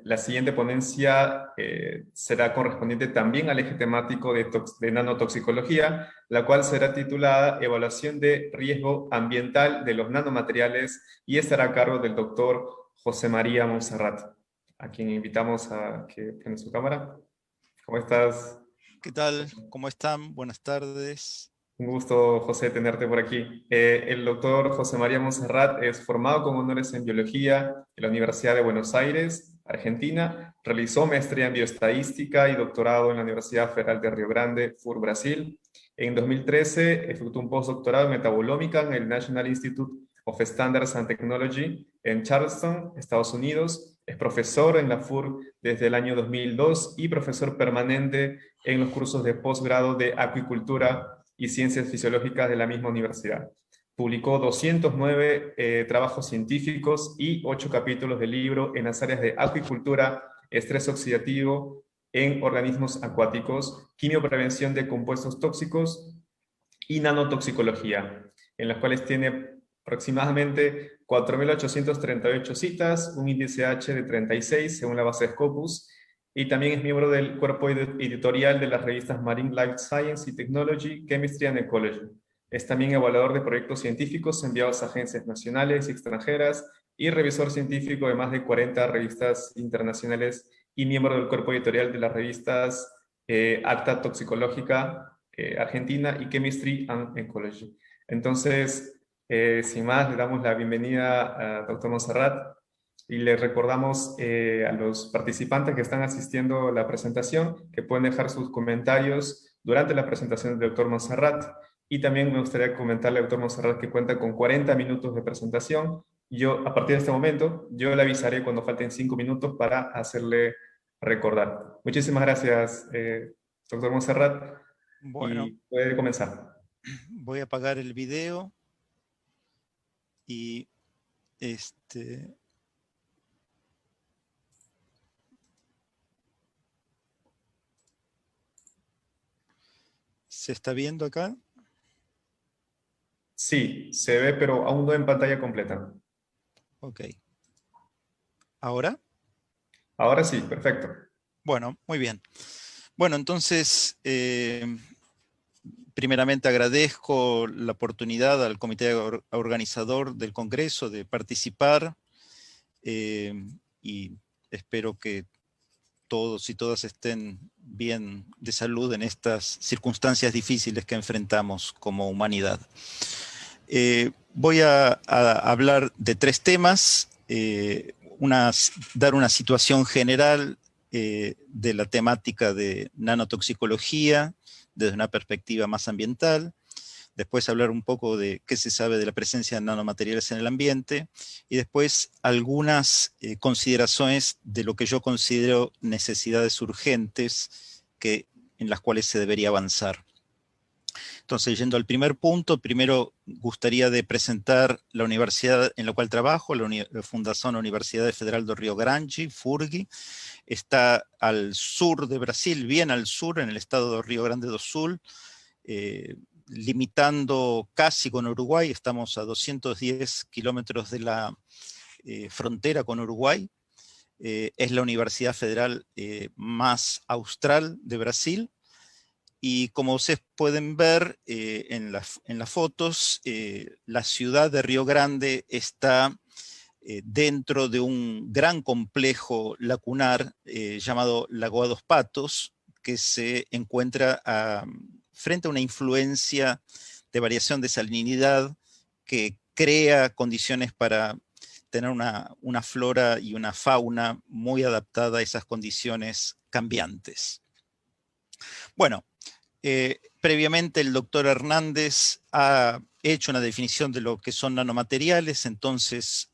La siguiente ponencia será correspondiente también al eje temático de nanotoxicología, la cual será titulada Evaluación de riesgo ambiental de los nanomateriales y estará a cargo del doctor José María Monserrat, a quien invitamos a que prenda su cámara. ¿Cómo estás? ¿Qué tal? ¿Cómo están? Buenas tardes. Un gusto, José, tenerte por aquí. El doctor José María Monserrat es formado con honores en biología en la Universidad de Buenos Aires, Argentina. Realizó maestría en bioestadística y doctorado en la Universidad Federal de Río Grande, FUR, Brasil. En 2013 efectuó un postdoctorado en metabolómica en el National Institute of Standards and Technology en Charleston, Estados Unidos. Es profesor en la FUR desde el año 2002 y profesor permanente en los cursos de posgrado de acuicultura y Ciencias Fisiológicas de la misma universidad. Publicó 209 trabajos científicos y 8 capítulos de libro en las áreas de acuicultura, estrés oxidativo en organismos acuáticos, quimioprevención de compuestos tóxicos y nanotoxicología, en las cuales tiene aproximadamente 4.838 citas, un índice H de 36 según la base Scopus, y también es miembro del cuerpo editorial de las revistas Marine Life Science y Technology, Chemistry and Ecology. Es también evaluador de proyectos científicos enviados a agencias nacionales y extranjeras y revisor científico de más de 40 revistas internacionales y miembro del cuerpo editorial de las revistas Acta Toxicológica Argentina y Chemistry and Ecology. Entonces, sin más, le damos la bienvenida a Dr. Monserrat y le recordamos a los participantes que están asistiendo a la presentación que pueden dejar sus comentarios durante la presentación del Dr. Monserrat. Y también me gustaría comentarle al Dr. Monserrat que cuenta con 40 minutos de presentación. Yo, a partir de este momento, yo le avisaré cuando falten 5 minutos para hacerle recordar. Muchísimas gracias, Dr. Monserrat. Bueno, Y puede comenzar. voy a apagar el video y ¿se está viendo acá? Sí, se ve, pero aún no en pantalla completa. Ok. ¿Ahora? Ahora sí, perfecto. Bueno, muy bien. Bueno, entonces, primeramente agradezco la oportunidad al comité organizador del Congreso de participar y espero que todos y todas estén bien de salud en estas circunstancias difíciles que enfrentamos como humanidad. Voy a hablar de 3 temas, dar una situación general de la temática de nanotoxicología desde una perspectiva más ambiental, después hablar un poco de qué se sabe de la presencia de nanomateriales en el ambiente, y después algunas consideraciones de lo que yo considero necesidades urgentes en las cuales se debería avanzar. Entonces, yendo al primer punto, primero gustaría de presentar la universidad en la cual trabajo, la Fundación Universidad Federal do Rio Grande, FURG. Está al sur de Brasil, bien al sur, en el estado de Rio Grande do Sul, limitando casi con Uruguay. Estamos a 210 kilómetros de la frontera con Uruguay. Es la universidad federal más austral de Brasil. Y como ustedes pueden ver en las fotos, la ciudad de Río Grande está dentro de un gran complejo lacunar llamado Lagoa dos Patos, que se encuentra frente a una influencia de variación de salinidad que crea condiciones para tener una flora y una fauna muy adaptada a esas condiciones cambiantes. Bueno, previamente el doctor Hernández ha hecho una definición de lo que son nanomateriales, entonces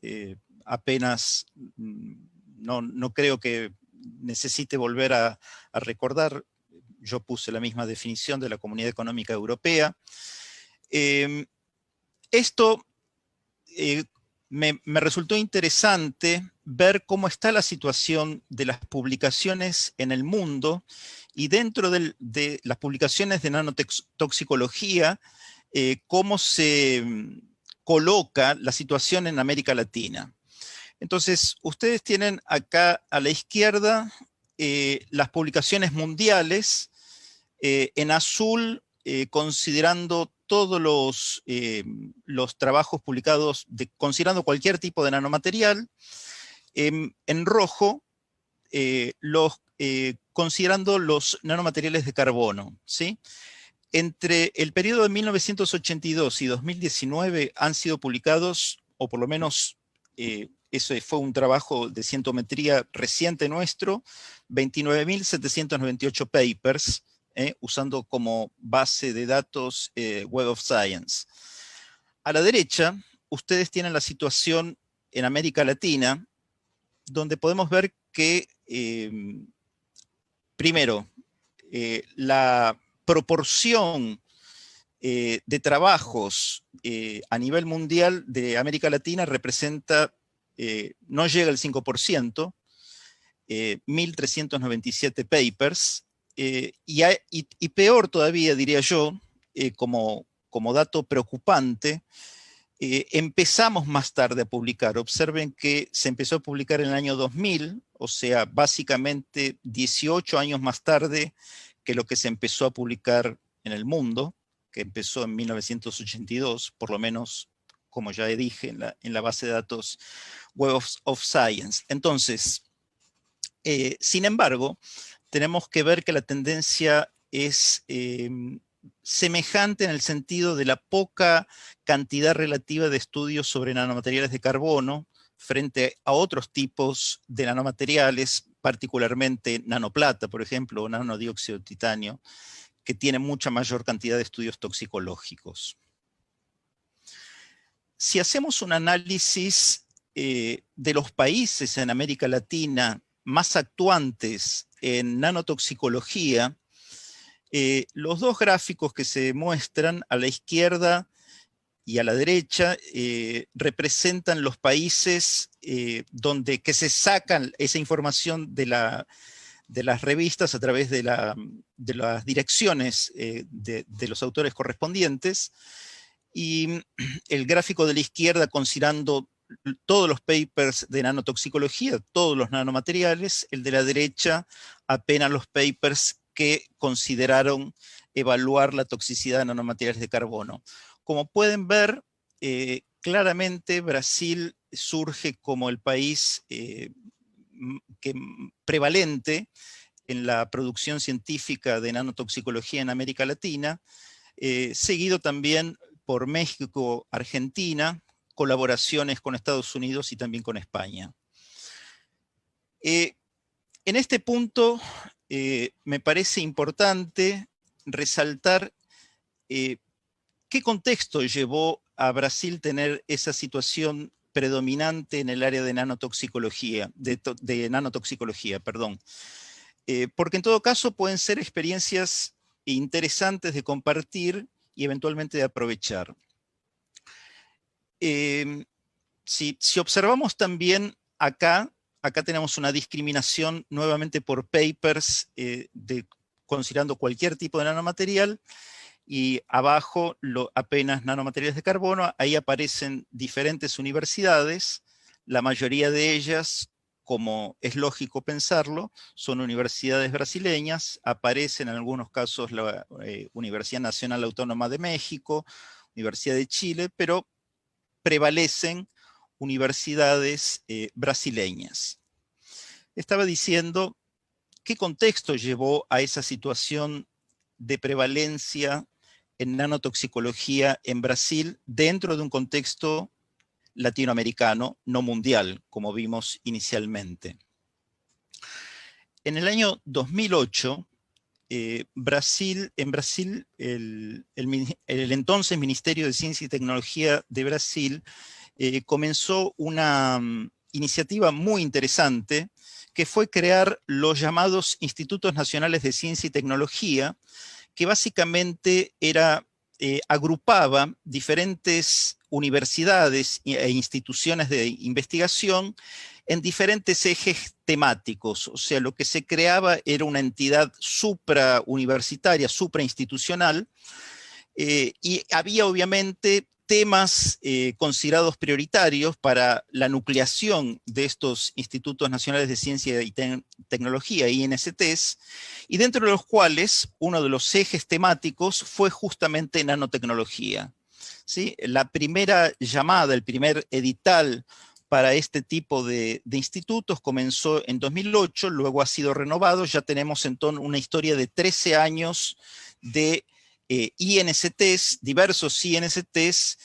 apenas no creo que necesite volver a recordar. Yo puse la misma definición de la Comunidad Económica Europea. Esto me resultó interesante ver cómo está la situación de las publicaciones en el mundo y dentro de las publicaciones de nanotoxicología, cómo se coloca la situación en América Latina. Entonces, ustedes tienen acá a la izquierda las publicaciones mundiales, en azul, considerando todos los trabajos publicados, considerando cualquier tipo de nanomaterial, en rojo, considerando los nanomateriales de carbono, ¿sí? Entre el periodo de 1982 y 2019 han sido publicados, o por lo menos eso fue un trabajo de cientometría reciente nuestro, 29.798 papers, usando como base de datos Web of Science. A la derecha, ustedes tienen la situación en América Latina, donde podemos ver que, primero, la proporción de trabajos a nivel mundial de América Latina representa, no llega al 5%, 1.397 papers, y peor todavía, diría yo, como dato preocupante, empezamos más tarde a publicar. Observen que se empezó a publicar en el año 2000, o sea, básicamente 18 años más tarde que lo que se empezó a publicar en el mundo, que empezó en 1982, por lo menos, como ya dije, en la base de datos Web of Science. Entonces, sin embargo, tenemos que ver que la tendencia es semejante en el sentido de la poca cantidad relativa de estudios sobre nanomateriales de carbono frente a otros tipos de nanomateriales, particularmente nanoplata, por ejemplo, o nanodióxido de titanio, que tienen mucha mayor cantidad de estudios toxicológicos. Si hacemos un análisis de los países en América Latina más actuantes en nanotoxicología, los dos gráficos que se muestran a la izquierda y a la derecha representan los países que se sacan esa información de las revistas a través de las direcciones de los autores correspondientes, y el gráfico de la izquierda considerando todos los papers de nanotoxicología, todos los nanomateriales, el de la derecha apenas los papers que consideraron evaluar la toxicidad de nanomateriales de carbono. Como pueden ver, claramente Brasil surge como el país prevalente en la producción científica de nanotoxicología en América Latina, seguido también por México, Argentina, colaboraciones con Estados Unidos y también con España. En este punto me parece importante resaltar qué contexto llevó a Brasil tener esa situación predominante en el área de nanotoxicología, porque en todo caso pueden ser experiencias interesantes de compartir y eventualmente de aprovechar. Si observamos también acá tenemos una discriminación nuevamente por papers considerando cualquier tipo de nanomaterial, y abajo apenas nanomateriales de carbono. Ahí aparecen diferentes universidades, la mayoría de ellas, como es lógico pensarlo, son universidades brasileñas. Aparecen en algunos casos la Universidad Nacional Autónoma de México, Universidad de Chile, pero prevalecen universidades brasileñas. Estaba diciendo, ¿qué contexto llevó a esa situación de prevalencia en nanotoxicología en Brasil dentro de un contexto latinoamericano, no mundial, como vimos inicialmente? En el año 2008, en Brasil, el entonces Ministerio de Ciencia y Tecnología de Brasil comenzó una iniciativa muy interesante, que fue crear los llamados Institutos Nacionales de Ciencia y Tecnología, que básicamente agrupaba diferentes universidades e instituciones de investigación en diferentes ejes temáticos. O sea, lo que se creaba era una entidad suprauniversitaria, suprainstitucional, y había obviamente temas considerados prioritarios para la nucleación de estos Institutos Nacionales de Ciencia y Tecnología, INSTs, y dentro de los cuales uno de los ejes temáticos fue justamente nanotecnología. ¿Sí? La primera llamada, el primer edital para este tipo de institutos comenzó en 2008, luego ha sido renovado, ya tenemos entonces una historia de 13 años de INSTs, diversos INSTs,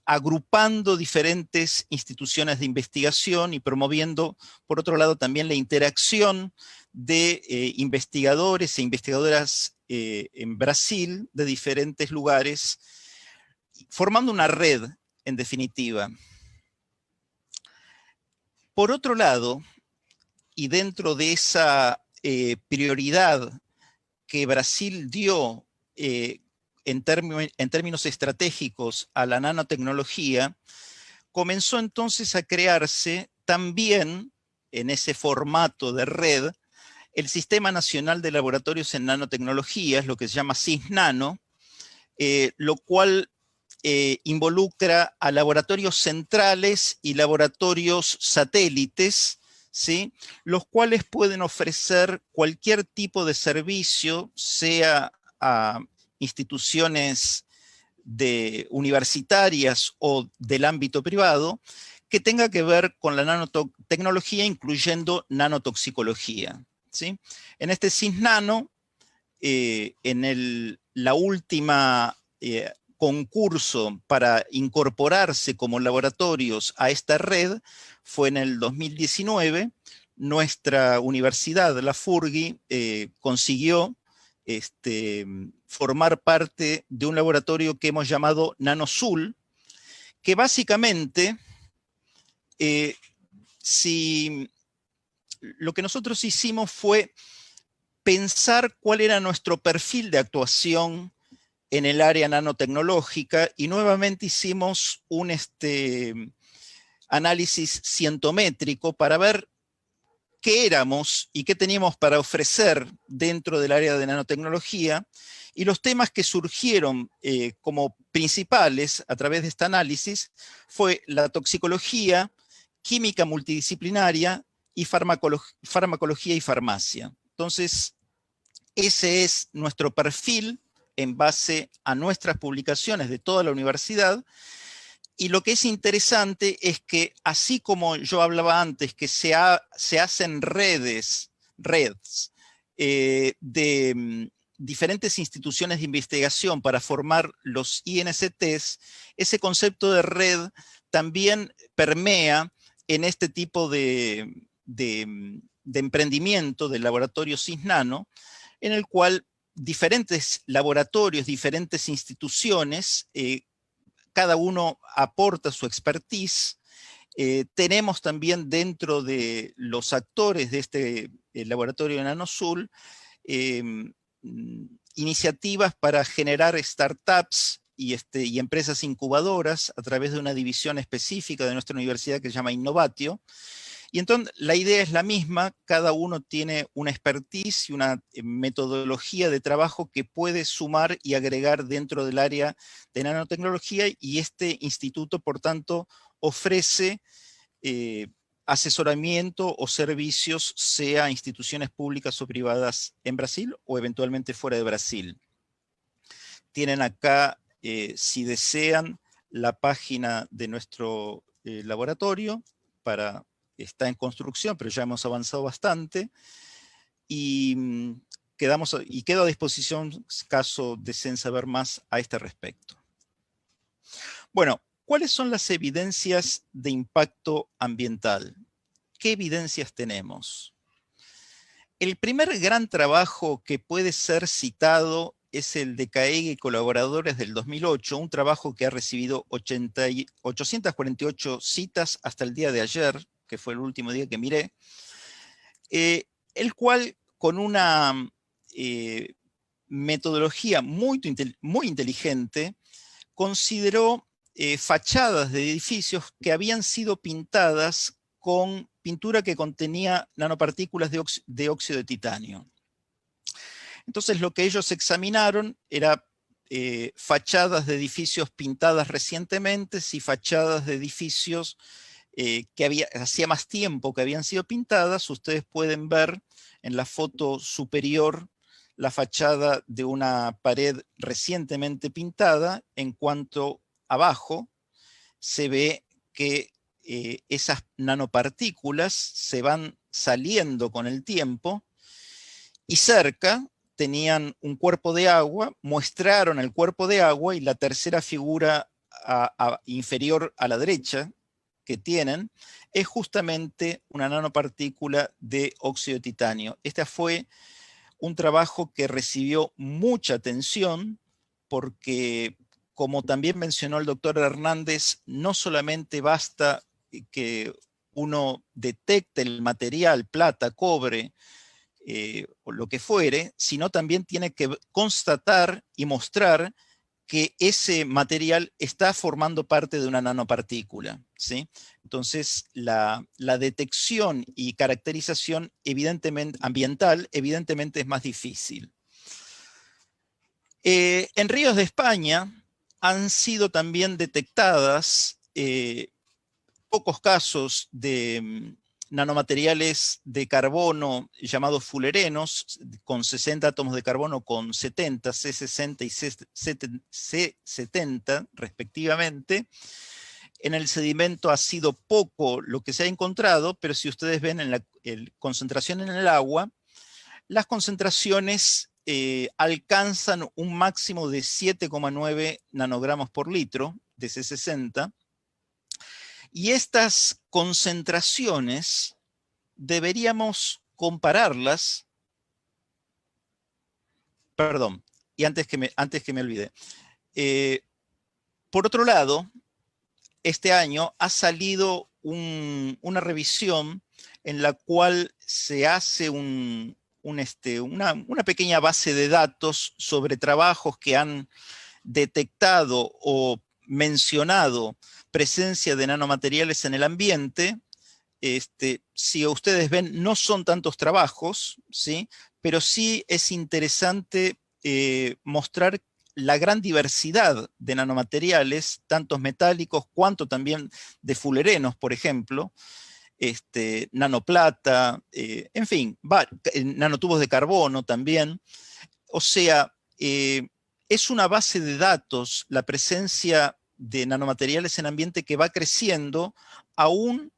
agrupando diferentes instituciones de investigación y promoviendo, por otro lado, también la interacción de investigadores e investigadoras en Brasil, de diferentes lugares, formando una red, en definitiva. Por otro lado, y dentro de esa prioridad que Brasil dio en términos estratégicos a la nanotecnología, comenzó entonces a crearse también en ese formato de red el Sistema Nacional de Laboratorios en Nanotecnologías, lo que se llama CISNANO, lo cual involucra a laboratorios centrales y laboratorios satélites, ¿sí? Los cuales pueden ofrecer cualquier tipo de servicio, sea a instituciones universitarias o del ámbito privado, que tenga que ver con la nanotecnología, incluyendo nanotoxicología, ¿sí? En este CISNANO, en la última concurso para incorporarse como laboratorios a esta red fue en el 2019. Nuestra universidad, la FURGI, consiguió formar parte de un laboratorio que hemos llamado NanoSul, que básicamente, lo que nosotros hicimos fue pensar cuál era nuestro perfil de actuación en el área nanotecnológica, y nuevamente hicimos un análisis cientométrico para ver qué éramos y qué teníamos para ofrecer dentro del área de nanotecnología, y los temas que surgieron como principales a través de este análisis fue la toxicología, química multidisciplinaria y farmacología y farmacia. Entonces, ese es nuestro perfil en base a nuestras publicaciones de toda la universidad. Y lo que es interesante es que, así como yo hablaba antes, que se hacen redes de diferentes instituciones de investigación para formar los INSTs, ese concepto de red también permea en este tipo de emprendimiento del laboratorio CISNANO, en el cual diferentes laboratorios, diferentes instituciones, cada uno aporta su expertise. Tenemos también dentro de los actores de este laboratorio de NanoSul iniciativas para generar startups y empresas incubadoras a través de una división específica de nuestra universidad que se llama Innovatio. Y entonces la idea es la misma, cada uno tiene una expertise y una metodología de trabajo que puede sumar y agregar dentro del área de nanotecnología, y este instituto, por tanto, ofrece asesoramiento o servicios, sea a instituciones públicas o privadas en Brasil o eventualmente fuera de Brasil. Tienen acá, si desean, la página de nuestro laboratorio está en construcción, pero ya hemos avanzado bastante, y quedo a disposición caso deseen saber más a este respecto. Bueno, ¿cuáles son las evidencias de impacto ambiental? ¿Qué evidencias tenemos? El primer gran trabajo que puede ser citado es el de Caega y colaboradores del 2008, un trabajo que ha recibido 848 citas hasta el día de ayer, que fue el último día que miré, el cual, con una metodología muy inteligente, consideró fachadas de edificios que habían sido pintadas con pintura que contenía nanopartículas de óxido de titanio. Entonces, lo que ellos examinaron era fachadas de edificios pintadas recientemente y fachadas de edificios que hacía más tiempo que habían sido pintadas. Ustedes pueden ver en la foto superior la fachada de una pared recientemente pintada. En cuanto abajo se ve que esas nanopartículas se van saliendo con el tiempo, y cerca tenían un cuerpo de agua, mostraron el cuerpo de agua, y la tercera figura inferior a la derecha que tienen es justamente una nanopartícula de óxido de titanio. Este fue un trabajo que recibió mucha atención porque, como también mencionó el doctor Hernández, no solamente basta que uno detecte el material, plata, cobre, o lo que fuere, sino también tiene que constatar y mostrar que ese material está formando parte de una nanopartícula, ¿sí? Entonces, la detección y caracterización ambiental evidentemente es más difícil. En ríos de España han sido también detectadas pocos casos de nanomateriales de carbono llamados fullerenos, con 60 átomos de carbono con 70, C60 y C70 respectivamente. En el sedimento ha sido poco lo que se ha encontrado, pero si ustedes ven en la concentración en el agua, las concentraciones alcanzan un máximo de 7,9 nanogramos por litro de C60. Y estas concentraciones deberíamos compararlas, perdón, y antes que me olvide. Por otro lado, este año ha salido una revisión en la cual se hace una pequeña base de datos sobre trabajos que han detectado o mencionado presencia de nanomateriales en el ambiente. Si ustedes ven, no son tantos trabajos, ¿sí? Pero sí es interesante mostrar la gran diversidad de nanomateriales, tantos metálicos cuanto también de fullerenos, por ejemplo, nanoplata, en fin, nanotubos de carbono también. O sea, es una base de datos la presencia de nanomateriales en ambiente que va creciendo aún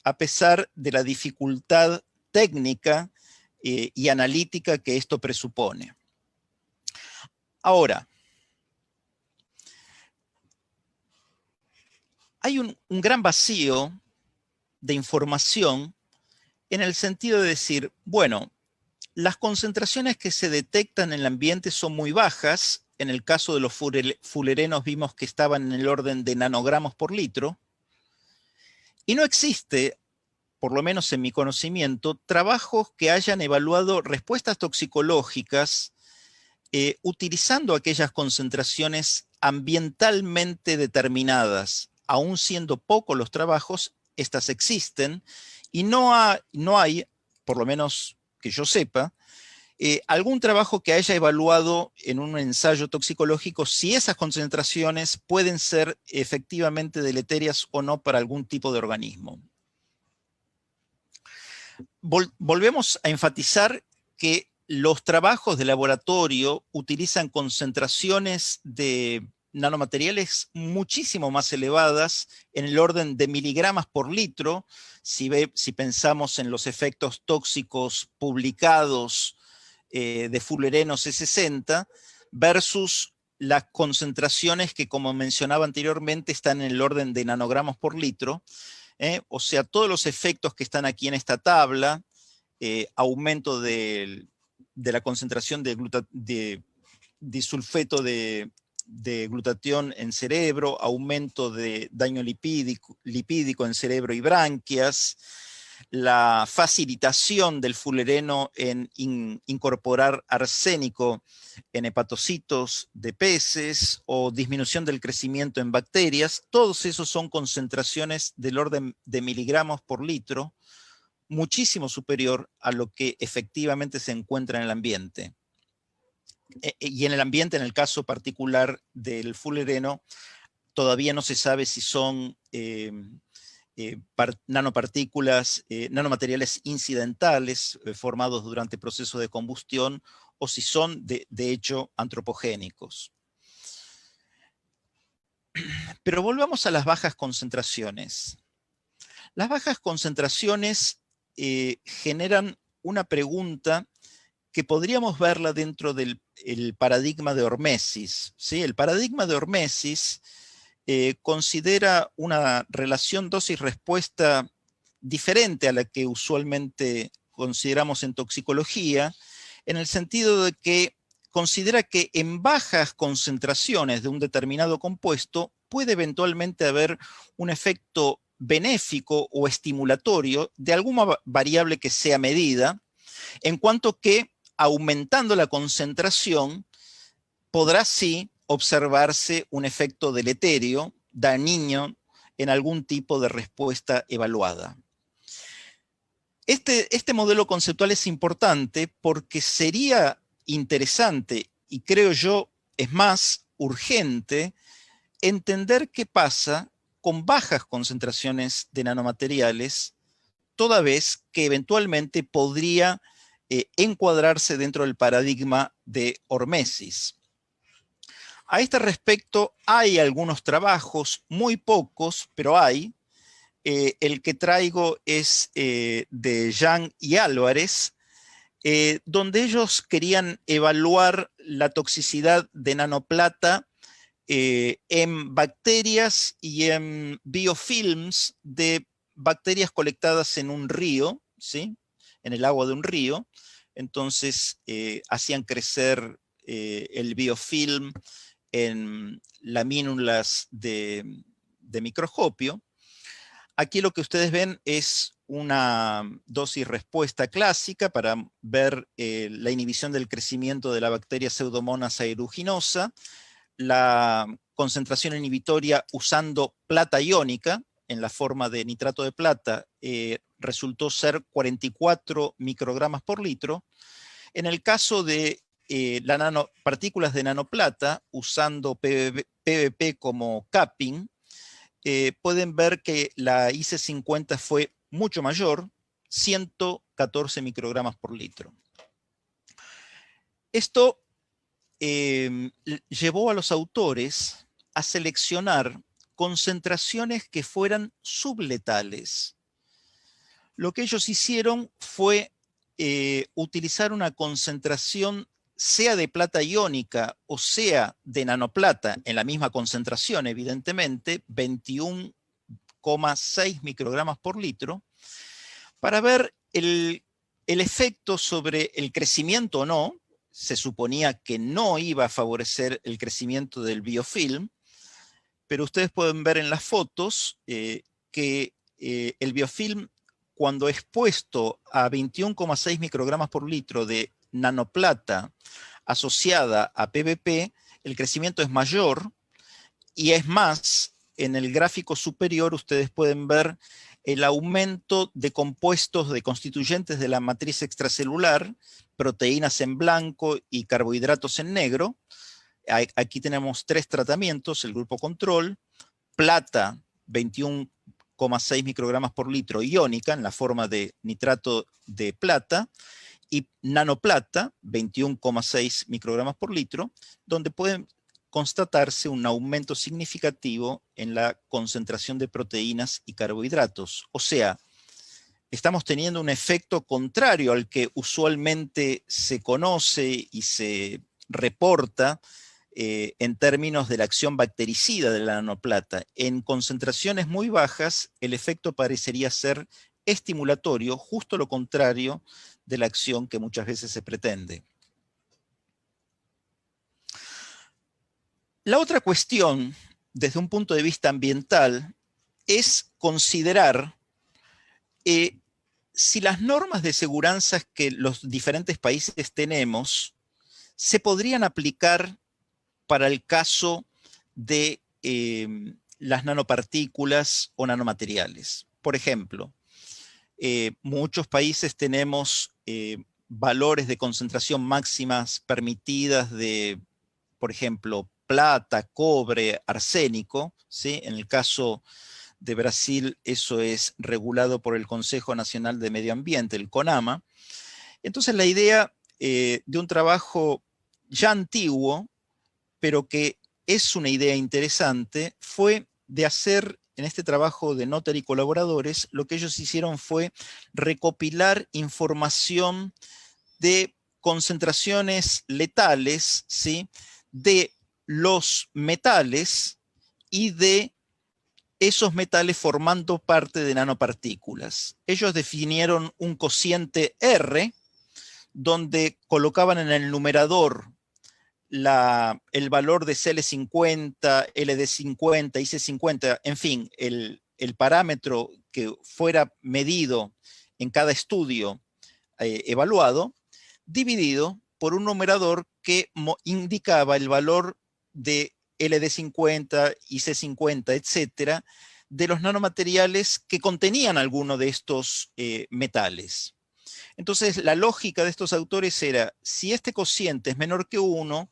a pesar de la dificultad técnica y analítica que esto presupone. Ahora, hay un gran vacío de información en el sentido de decir, bueno, las concentraciones que se detectan en el ambiente son muy bajas. En el caso de los fullerenos vimos que estaban en el orden de nanogramos por litro. Y no existe, por lo menos en mi conocimiento, trabajos que hayan evaluado respuestas toxicológicas utilizando aquellas concentraciones ambientalmente determinadas. Aún siendo pocos los trabajos, estas existen, y no hay, por lo menos que yo sepa, algún trabajo que haya evaluado en un ensayo toxicológico si esas concentraciones pueden ser efectivamente deleterias o no para algún tipo de organismo. Volvemos a enfatizar que los trabajos de laboratorio utilizan concentraciones de nanomateriales muchísimo más elevadas, en el orden de miligramos por litro, si pensamos en los efectos tóxicos publicados de fullereno C60, versus las concentraciones que, como mencionaba anteriormente, están en el orden de nanogramos por litro. O sea, todos los efectos que están aquí en esta tabla, aumento de la concentración de disulfeto de glutatión en cerebro, aumento de daño lipídico en cerebro y branquias, la facilitación del fullereno en incorporar arsénico en hepatocitos de peces o disminución del crecimiento en bacterias. Todos esos son concentraciones del orden de miligramos por litro, muchísimo superior a lo que efectivamente se encuentra en el ambiente. y en el ambiente, en el caso particular del fullereno, todavía no se sabe si son nanopartículas, nanomateriales incidentales formados durante procesos de combustión o si son de hecho antropogénicos. Pero volvamos a las bajas concentraciones. Las bajas concentraciones generan una pregunta que podríamos verla dentro del paradigma de hormesis, ¿sí? El paradigma de hormesis considera una relación dosis-respuesta diferente a la que usualmente consideramos en toxicología, en el sentido de que considera que en bajas concentraciones de un determinado compuesto puede eventualmente haber un efecto benéfico o estimulatorio de alguna variable que sea medida, en cuanto que aumentando la concentración podrá sí observarse un efecto deleterio, dañino, en algún tipo de respuesta evaluada. Este modelo conceptual es importante porque sería interesante, y creo yo es más urgente, entender qué pasa con bajas concentraciones de nanomateriales, toda vez que eventualmente podría encuadrarse dentro del paradigma de hormesis. A este respecto hay algunos trabajos, muy pocos, pero hay. El que traigo es de Yang y Álvarez, donde ellos querían evaluar la toxicidad de nanoplata en bacterias y en biofilms de bacterias colectadas en un río, ¿sí? En el agua de un río. Entonces hacían crecer el biofilm en lamínulas de microscopio. Aquí lo que ustedes ven es una dosis-respuesta clásica para ver la inhibición del crecimiento de la bacteria Pseudomonas aeruginosa, la concentración inhibitoria usando plata iónica en la forma de nitrato de plata resultó ser 44 microgramas por litro. En el caso de las partículas de nanoplata, usando PVP como capping, pueden ver que la IC50 fue mucho mayor, 114 microgramas por litro. Esto llevó a los autores a seleccionar concentraciones que fueran subletales. Lo que ellos hicieron fue utilizar una concentración sea de plata iónica o sea de nanoplata, en la misma concentración evidentemente, 21,6 microgramas por litro, para ver el efecto sobre el crecimiento o no. Se suponía que no iba a favorecer el crecimiento del biofilm, pero ustedes pueden ver en las fotos que el biofilm, cuando expuesto a 21,6 microgramas por litro de nanoplata asociada a PVP, el crecimiento es mayor, y es más, en el gráfico superior ustedes pueden ver el aumento de compuestos de constituyentes de la matriz extracelular, proteínas en blanco y carbohidratos en negro. Aquí tenemos 3 tratamientos, el grupo control, plata 21,6 microgramas por litro iónica en la forma de nitrato de plata, y nanoplata 21,6 microgramas por litro, donde pueden constatarse un aumento significativo en la concentración de proteínas y carbohidratos. O sea, estamos teniendo un efecto contrario al que usualmente se conoce y se reporta en términos de la acción bactericida de la nanoplata. En concentraciones muy bajas, el efecto parecería ser estimulatorio, justo lo contrario de la acción que muchas veces se pretende. La otra cuestión, desde un punto de vista ambiental, es considerar si las normas de seguridad que los diferentes países tenemos se podrían aplicar para el caso de las nanopartículas o nanomateriales. Por ejemplo, muchos países tenemos valores de concentración máximas permitidas de, por ejemplo, plata, cobre, arsénico, ¿sí? En el caso de Brasil, eso es regulado por el Consejo Nacional de Medio Ambiente, el CONAMA. Entonces la idea de un trabajo ya antiguo, pero que es una idea interesante, fue de hacer en este trabajo de Notter y colaboradores, lo que ellos hicieron fue recopilar información de concentraciones letales, ¿sí? De los metales y de esos metales formando parte de nanopartículas. Ellos definieron un cociente R, donde colocaban en el numerador el valor de CL50, LD50, IC50, en fin, el parámetro que fuera medido en cada estudio evaluado, dividido por un numerador que indicaba el valor de LD50, IC50, etcétera, de los nanomateriales que contenían alguno de estos metales. Entonces, la lógica de estos autores era, si este cociente es menor que 1,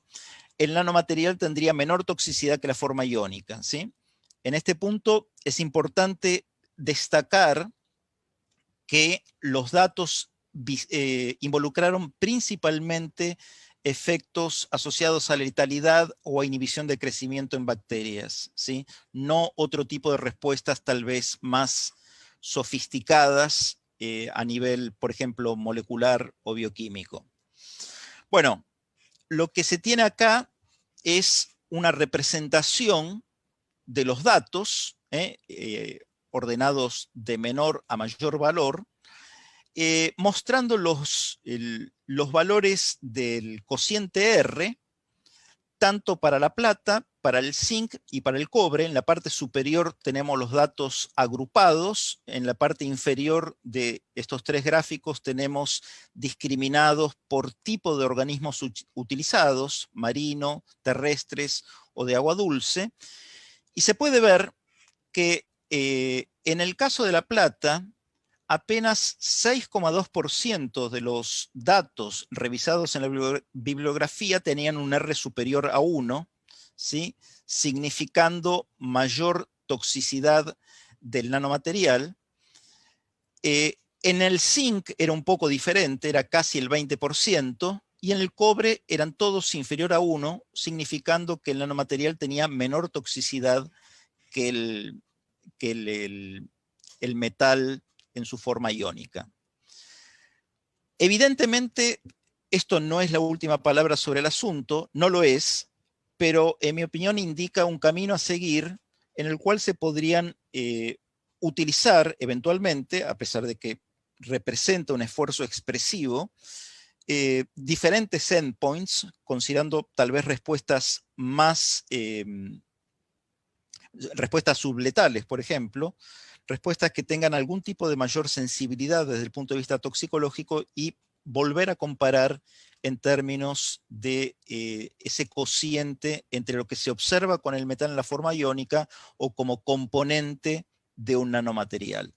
el nanomaterial tendría menor toxicidad que la forma iónica, ¿sí? En este punto es importante destacar que los datos involucraron principalmente efectos asociados a letalidad o a inhibición de crecimiento en bacterias, ¿sí? No otro tipo de respuestas tal vez más sofisticadas a nivel, por ejemplo, molecular o bioquímico. Bueno, lo que se tiene acá es una representación de los datos ordenados de menor a mayor valor, mostrando los valores del cociente R, tanto para la plata, para el zinc y para el cobre. En la parte superior tenemos los datos agrupados, en la parte inferior de estos tres gráficos tenemos discriminados por tipo de organismos utilizados, marino, terrestres o de agua dulce, y se puede ver que en el caso de la plata, apenas 6,2% de los datos revisados en la bibliografía tenían un R superior a 1, ¿sí? Significando mayor toxicidad del nanomaterial. En el zinc era un poco diferente, era casi el 20%, y en el cobre eran todos inferior a 1, significando que el nanomaterial tenía menor toxicidad que el metal en su forma iónica. Evidentemente, esto no es la última palabra sobre el asunto, no lo es, pero en mi opinión indica un camino a seguir en el cual se podrían utilizar eventualmente, a pesar de que representa un esfuerzo expresivo, diferentes endpoints, considerando tal vez respuestas más, respuestas subletales, por ejemplo, respuestas que tengan algún tipo de mayor sensibilidad desde el punto de vista toxicológico y volver a comparar en términos de ese cociente entre lo que se observa con el metal en la forma iónica o como componente de un nanomaterial.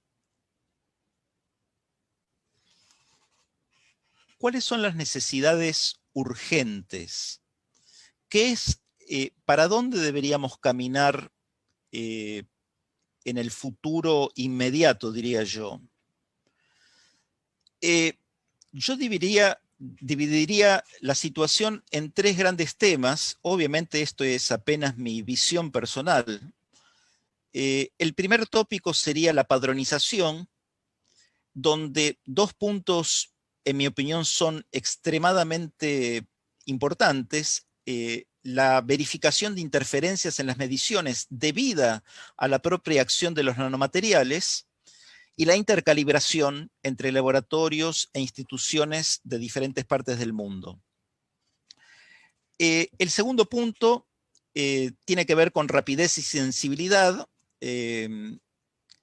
¿Cuáles son las necesidades urgentes? ¿Qué es, para dónde deberíamos caminar en el futuro inmediato, diría yo? Yo dividiría la situación en tres grandes temas. Obviamente esto es apenas mi visión personal. El primer tópico sería la padronización, donde dos puntos, en mi opinión, son extremadamente importantes. La verificación de interferencias en las mediciones debida a la propia acción de los nanomateriales y la intercalibración entre laboratorios e instituciones de diferentes partes del mundo. El segundo punto tiene que ver con rapidez y sensibilidad, que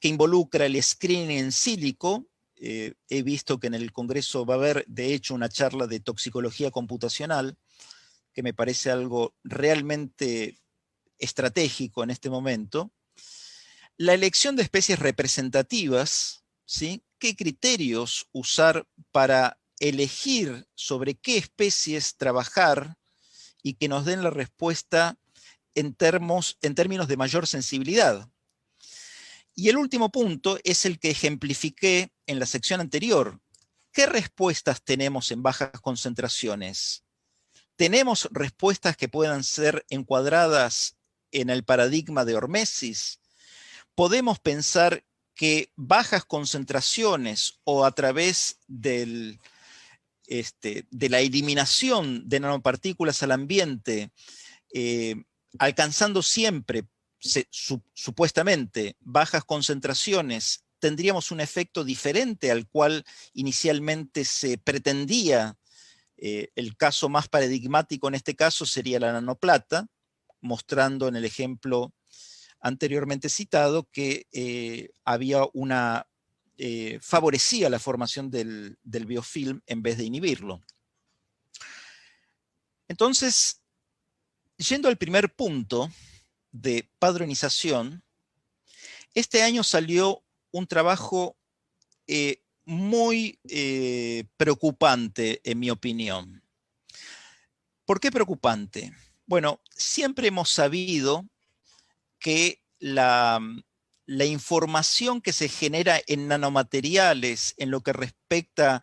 involucra el screening en sílico. He visto que en el Congreso va a haber, de hecho, una charla de toxicología computacional, que me parece algo realmente estratégico en este momento. La elección de especies representativas, ¿sí? ¿Qué criterios usar para elegir sobre qué especies trabajar y que nos den la respuesta en términos de mayor sensibilidad. Y el último punto es el que ejemplifiqué en la sección anterior. ¿Qué respuestas tenemos en bajas concentraciones? ¿Tenemos respuestas que puedan ser encuadradas en el paradigma de hormesis? ¿Podemos pensar que bajas concentraciones o a través de la eliminación de nanopartículas al ambiente, alcanzando siempre, supuestamente, bajas concentraciones, tendríamos un efecto diferente al cual inicialmente se pretendía? El caso más paradigmático en este caso sería la nanoplata, mostrando en el ejemplo anteriormente citado que favorecía la formación del biofilm en vez de inhibirlo. Entonces, yendo al primer punto de padronización, este año salió un trabajo muy preocupante, en mi opinión. ¿Por qué preocupante? Bueno, siempre hemos sabido que la información que se genera en nanomateriales en lo que respecta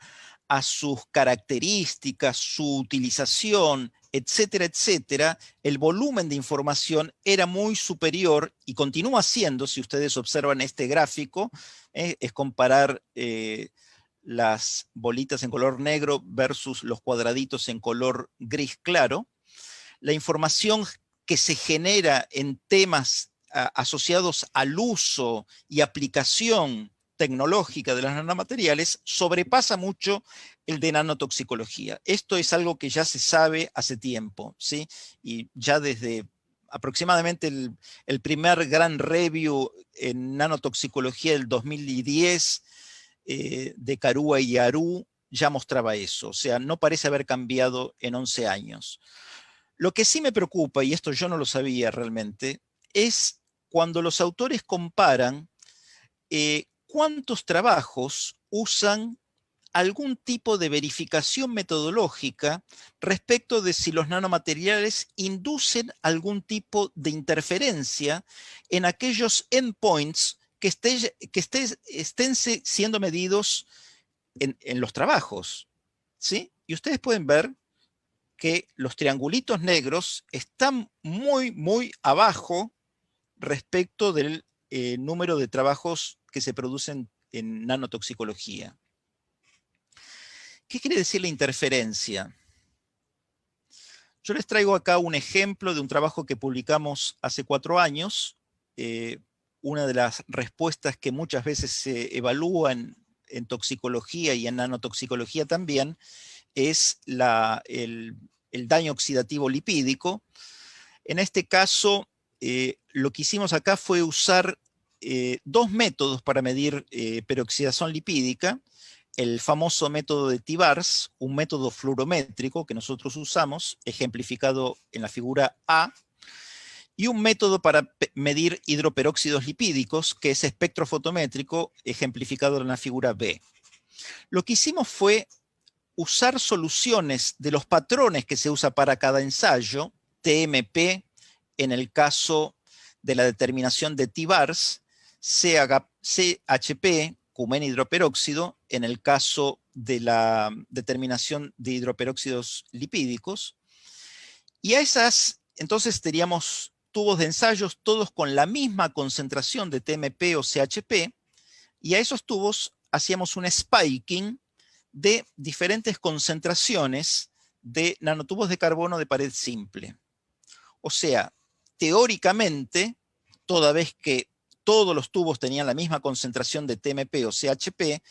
a sus características, su utilización, etcétera, etcétera, el volumen de información era muy superior y continúa siendo, si ustedes observan este gráfico, es comparar las bolitas en color negro versus los cuadraditos en color gris claro. La información que se genera en temas asociados al uso y aplicación tecnológica de los nanomateriales sobrepasa mucho el de nanotoxicología. Esto es algo que ya se sabe hace tiempo, ¿sí? Y ya desde aproximadamente el primer gran review en nanotoxicología del 2010 de Karua y Aru ya mostraba eso. O sea, no parece haber cambiado en 11 años. Lo que sí me preocupa, y esto yo no lo sabía realmente, es cuando los autores comparan cuántos trabajos usan algún tipo de verificación metodológica respecto de si los nanomateriales inducen algún tipo de interferencia en aquellos endpoints que estén siendo medidos en los trabajos, ¿sí? Y ustedes pueden ver que los triangulitos negros están muy, muy abajo respecto del número de trabajos que se producen en nanotoxicología. ¿Qué quiere decir la interferencia? Yo les traigo acá un ejemplo de un trabajo que publicamos hace 4 años. Una de las respuestas que muchas veces se evalúan en toxicología y en nanotoxicología también es el daño oxidativo lipídico. En este caso, lo que hicimos acá fue usar 2 métodos para medir peroxidación lipídica. El famoso método de TIVARS, un método fluorométrico que nosotros usamos, ejemplificado en la figura A, y un método para medir hidroperóxidos lipídicos, que es espectrofotométrico, ejemplificado en la figura B. Lo que hicimos fue usar soluciones de los patrones que se usa para cada ensayo, TMP en el caso de la determinación de TIVARS, CHP, cumen hidroperóxido, en el caso de la determinación de hidroperóxidos lipídicos. Y a esas, entonces teníamos tubos de ensayos todos con la misma concentración de TMP o CHP, y a esos tubos hacíamos un spiking de diferentes concentraciones de nanotubos de carbono de pared simple. O sea, teóricamente, toda vez que todos los tubos tenían la misma concentración de TMP o CHP,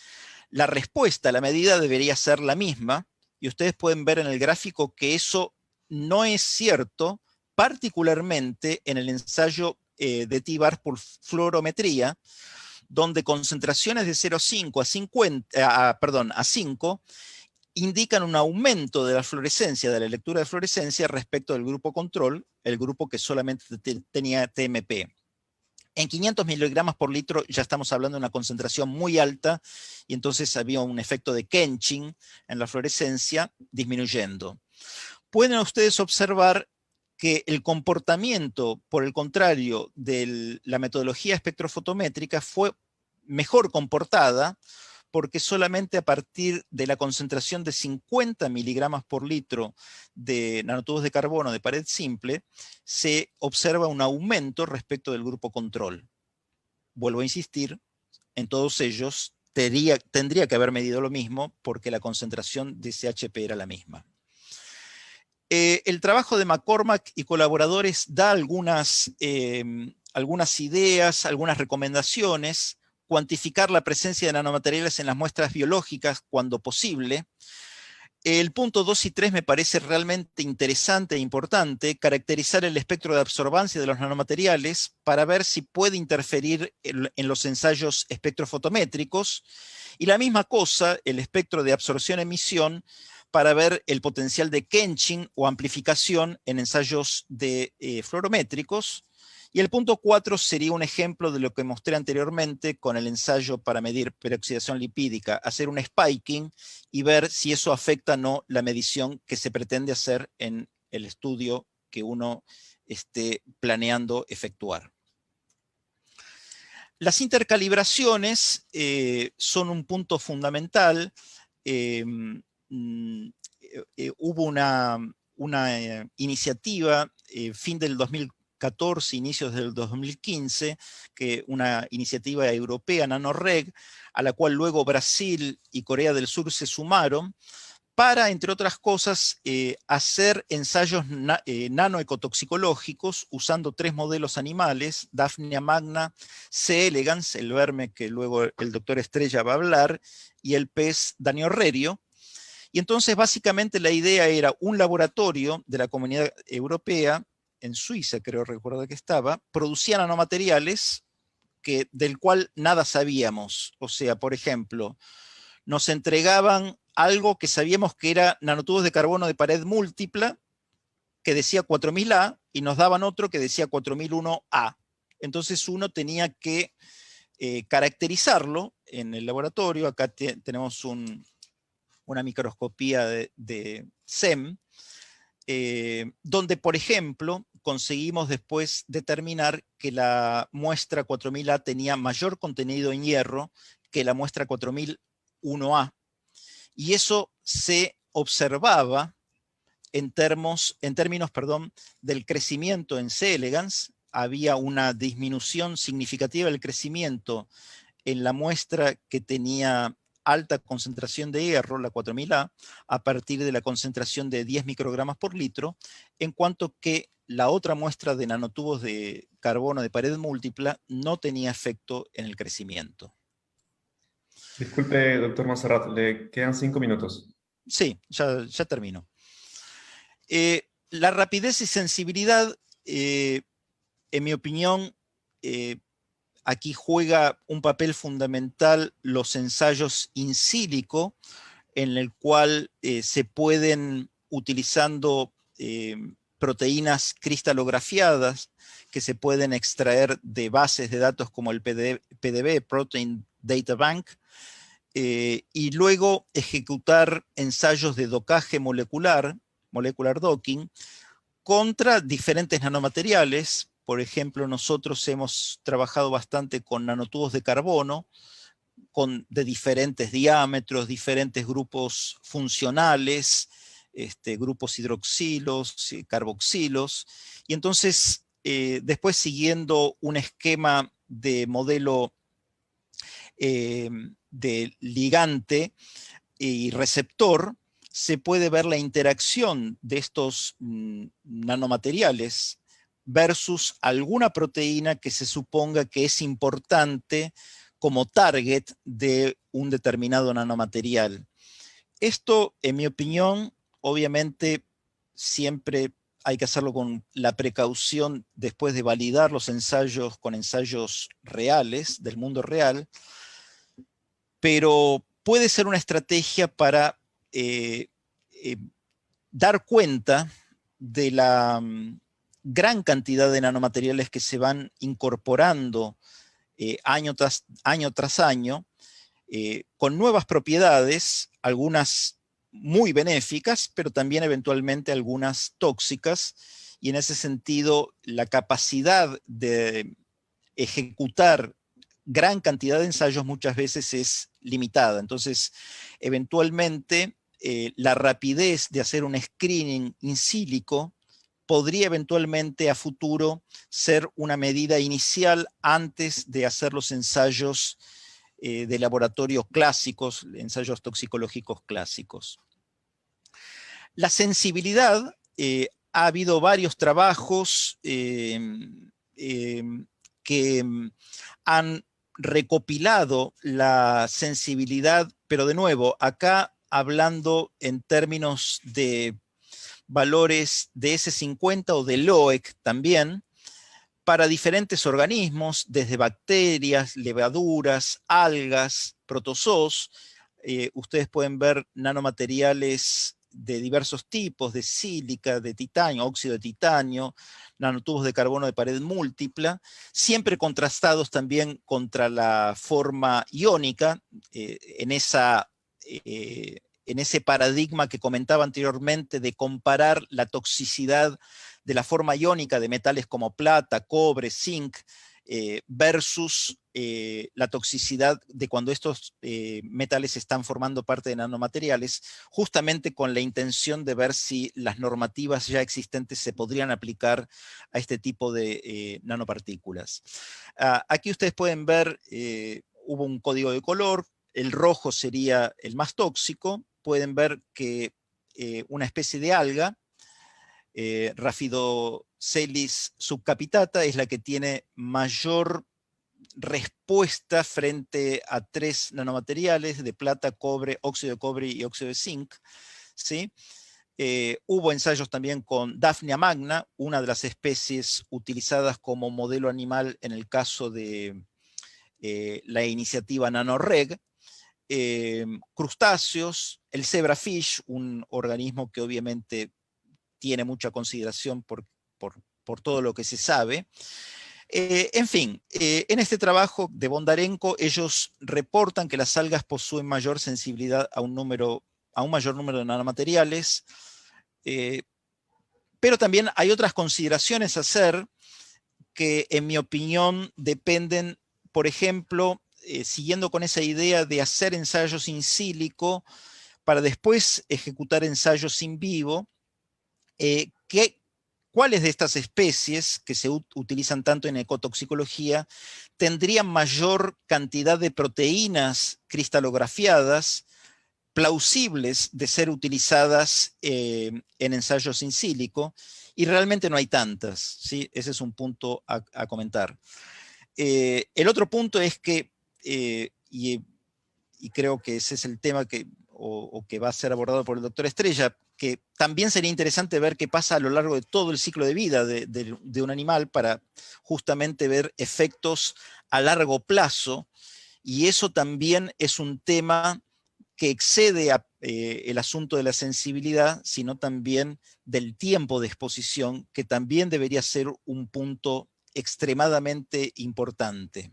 la respuesta a la medida debería ser la misma, y ustedes pueden ver en el gráfico que eso no es cierto, particularmente en el ensayo de TIVARS por fluorometría, donde concentraciones de 0,5 a 5 indican un aumento de la fluorescencia, de la lectura de fluorescencia respecto del grupo control, el grupo que solamente tenía TMP. En 500 miligramos por litro ya estamos hablando de una concentración muy alta y entonces había un efecto de quenching en la fluorescencia disminuyendo. Pueden ustedes observar que el comportamiento, por el contrario, de la metodología espectrofotométrica fue mejor comportada porque solamente a partir de la concentración de 50 miligramos por litro de nanotubos de carbono de pared simple, se observa un aumento respecto del grupo control. Vuelvo a insistir, en todos ellos tendría que haber medido lo mismo porque la concentración de CHP era la misma. El trabajo de McCormack y colaboradores da algunas ideas, algunas recomendaciones: cuantificar la presencia de nanomateriales en las muestras biológicas cuando posible. El punto 2 y 3 me parece realmente interesante e importante: caracterizar el espectro de absorbancia de los nanomateriales para ver si puede interferir en los ensayos espectrofotométricos. Y la misma cosa, el espectro de absorción-emisión, para ver el potencial de quenching o amplificación en ensayos fluorométricos. Y el punto 4 sería un ejemplo de lo que mostré anteriormente con el ensayo para medir peroxidación lipídica: hacer un spiking y ver si eso afecta o no la medición que se pretende hacer en el estudio que uno esté planeando efectuar. Las intercalibraciones son un punto fundamental. Hubo una iniciativa, fin del 2014, inicios del 2015, una iniciativa europea, NanoReg, a la cual luego Brasil y Corea del Sur se sumaron, para, entre otras cosas, hacer ensayos nanoecotoxicológicos usando 3 modelos animales: Daphnia magna, C. elegans, el verme que luego el doctor Estrella va a hablar, y el pez Daniorrerio. Y entonces básicamente la idea era un laboratorio de la Comunidad Europea, en Suiza creo recordar que estaba, producía nanomateriales del cual nada sabíamos. O sea, por ejemplo, nos entregaban algo que sabíamos que era nanotubos de carbono de pared múltipla, que decía 4000A, y nos daban otro que decía 4001A. Entonces uno tenía que caracterizarlo en el laboratorio. Acá tenemos una microscopía de SEM, donde, por ejemplo, conseguimos después determinar que la muestra 4000A tenía mayor contenido en hierro que la muestra 4001A. Y eso se observaba en términos del crecimiento en C. elegans. Había una disminución significativa del crecimiento en la muestra que tenía alta concentración de hierro, la 4000A, a partir de la concentración de 10 microgramos por litro, en cuanto que la otra muestra de nanotubos de carbono de pared múltipla no tenía efecto en el crecimiento. Disculpe, doctor Monserrat, le quedan 5 minutos. Sí, ya termino. La rapidez y sensibilidad, en mi opinión, aquí juega un papel fundamental los ensayos in silico, en el cual se pueden, utilizando proteínas cristalografiadas que se pueden extraer de bases de datos como el PDB, Protein Data Bank, y luego ejecutar ensayos de docaje molecular docking, contra diferentes nanomateriales. Por ejemplo, nosotros hemos trabajado bastante con nanotubos de carbono, de diferentes diámetros, diferentes grupos funcionales, grupos hidroxilos, carboxilos, y entonces después, siguiendo un esquema de modelo de ligante y receptor, se puede ver la interacción de estos nanomateriales versus alguna proteína que se suponga que es importante como target de un determinado nanomaterial. Esto, en mi opinión, obviamente siempre hay que hacerlo con la precaución después de validar los ensayos con ensayos reales, del mundo real, pero puede ser una estrategia para dar cuenta de gran cantidad de nanomateriales que se van incorporando año tras año, con nuevas propiedades, algunas muy benéficas, pero también eventualmente algunas tóxicas, y en ese sentido la capacidad de ejecutar gran cantidad de ensayos muchas veces es limitada. Entonces, eventualmente, la rapidez de hacer un screening in silico podría eventualmente a futuro ser una medida inicial antes de hacer los ensayos de laboratorio clásicos, ensayos toxicológicos clásicos. La sensibilidad, ha habido varios trabajos que han recopilado la sensibilidad, pero de nuevo, acá hablando en términos de valores de S50 o de LOEC también, para diferentes organismos, desde bacterias, levaduras, algas, protozoos. Ustedes pueden ver nanomateriales de diversos tipos, de sílica, de titanio, óxido de titanio, nanotubos de carbono de pared múltipla, siempre contrastados también contra la forma iónica, en ese paradigma que comentaba anteriormente de comparar la toxicidad de la forma iónica de metales como plata, cobre, zinc, versus la toxicidad de cuando estos metales están formando parte de nanomateriales, justamente con la intención de ver si las normativas ya existentes se podrían aplicar a este tipo de nanopartículas. Aquí ustedes pueden ver, hubo un código de color, el rojo sería el más tóxico. Pueden ver que una especie de alga, Rhaphidocelis subcapitata, es la que tiene mayor respuesta frente a 3 nanomateriales de plata, cobre, óxido de cobre y óxido de zinc, ¿sí? Hubo ensayos también con Daphnia magna, una de las especies utilizadas como modelo animal en el caso de la iniciativa NanoReg. Crustáceos, el zebrafish, un organismo que obviamente tiene mucha consideración por todo lo que se sabe. En fin, en este trabajo de Bondarenko, ellos reportan que las algas poseen mayor sensibilidad a un mayor número de nanomateriales, pero también hay otras consideraciones a hacer que, en mi opinión, dependen, por ejemplo, siguiendo con esa idea de hacer ensayos in silico para después ejecutar ensayos in vivo, ¿cuáles de estas especies que se utilizan tanto en ecotoxicología tendrían mayor cantidad de proteínas cristalografiadas plausibles de ser utilizadas en ensayos in silico? Y realmente no hay tantas, ¿sí? Ese es un punto a comentar. El otro punto es que, y creo que ese es el tema o que va a ser abordado por el doctor Estrella, que también sería interesante ver qué pasa a lo largo de todo el ciclo de vida de un animal para justamente ver efectos a largo plazo, y eso también es un tema que excede el asunto de la sensibilidad, sino también del tiempo de exposición, que también debería ser un punto extremadamente importante.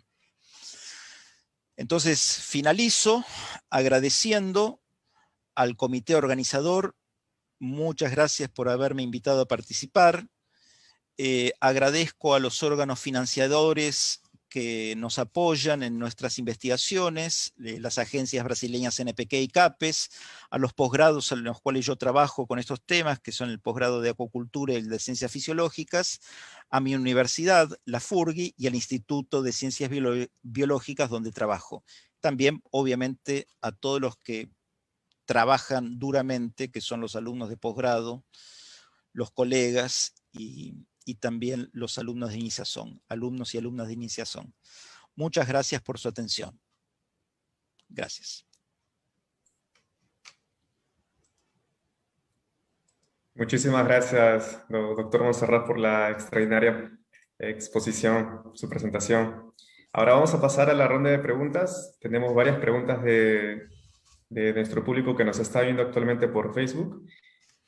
Entonces, finalizo agradeciendo al comité organizador. Muchas gracias por haberme invitado a participar. Agradezco a los órganos financiadores que nos apoyan en nuestras investigaciones, las agencias brasileñas NPK y CAPES, a los posgrados en los cuales yo trabajo con estos temas, que son el posgrado de acuacultura y el de ciencias fisiológicas, a mi universidad, la FURGI, y al Instituto de Ciencias Biológicas donde trabajo. También, obviamente, a todos los que trabajan duramente, que son los alumnos de posgrado, los colegas y también los alumnos de iniciación, alumnos y alumnas de iniciación. Muchas gracias por su atención. Gracias. Muchísimas gracias, doctor Monserrat, por la extraordinaria exposición, su presentación. Ahora vamos a pasar a la ronda de preguntas. Tenemos varias preguntas de nuestro público que nos está viendo actualmente por Facebook.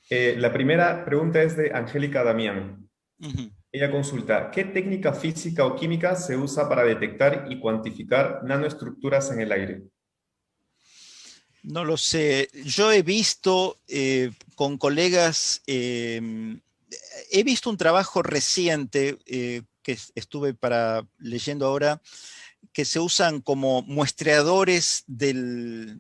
La primera pregunta es de Angélica Damián. Ella consulta, ¿qué técnica física o química se usa para detectar y cuantificar nanoestructuras en el aire? No lo sé. Yo he visto con colegas, he visto un trabajo reciente que estuve leyendo ahora, que se usan como muestreadores de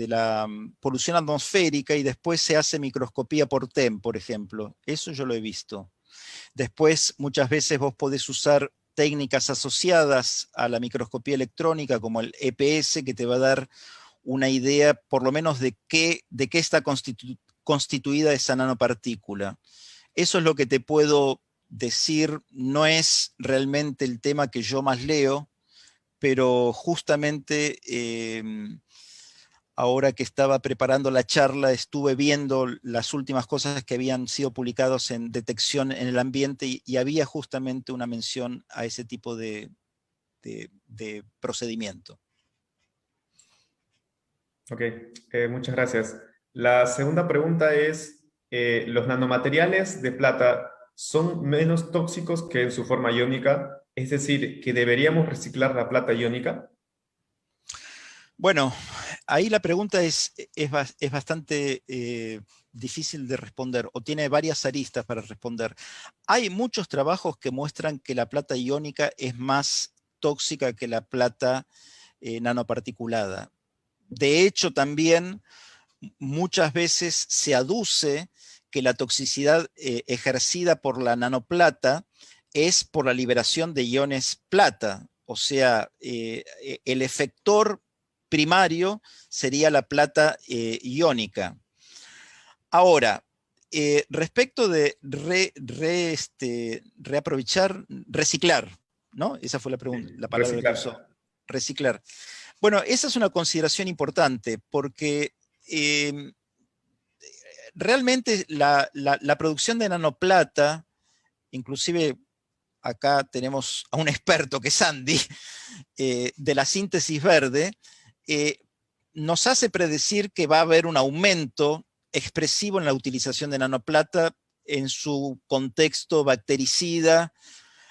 la polución atmosférica y después se hace microscopía por TEM, por ejemplo. Eso yo lo he visto. Después, muchas veces vos podés usar técnicas asociadas a la microscopía electrónica, como el EPS, que te va a dar una idea, por lo menos, de qué está constituida esa nanopartícula. Eso es lo que te puedo decir, no es realmente el tema que yo más leo, pero justamente ahora que estaba preparando la charla, estuve viendo las últimas cosas que habían sido publicadas en detección en el ambiente y había justamente una mención a ese tipo de procedimiento. Ok, muchas gracias. La segunda pregunta es, ¿los nanomateriales de plata son menos tóxicos que en su forma iónica? Es decir, ¿que deberíamos reciclar la plata iónica? Bueno, ahí la pregunta es bastante difícil de responder o tiene varias aristas para responder. Hay muchos trabajos que muestran que la plata iónica es más tóxica que la plata nanoparticulada. De hecho, también muchas veces se aduce que la toxicidad ejercida por la nanoplata es por la liberación de iones plata, o sea, el efector primario sería la plata iónica. Ahora, respecto de reaprovechar, reciclar, ¿no? Esa fue la palabra que usó, Reciclar. reciclar. Bueno, esa es una consideración importante porque eh, realmente la producción de nanoplata, inclusive acá tenemos a un experto que es Andy, de la síntesis verde, eh, nos hace predecir que va a haber un aumento expresivo en la utilización de nanoplata en su contexto bactericida,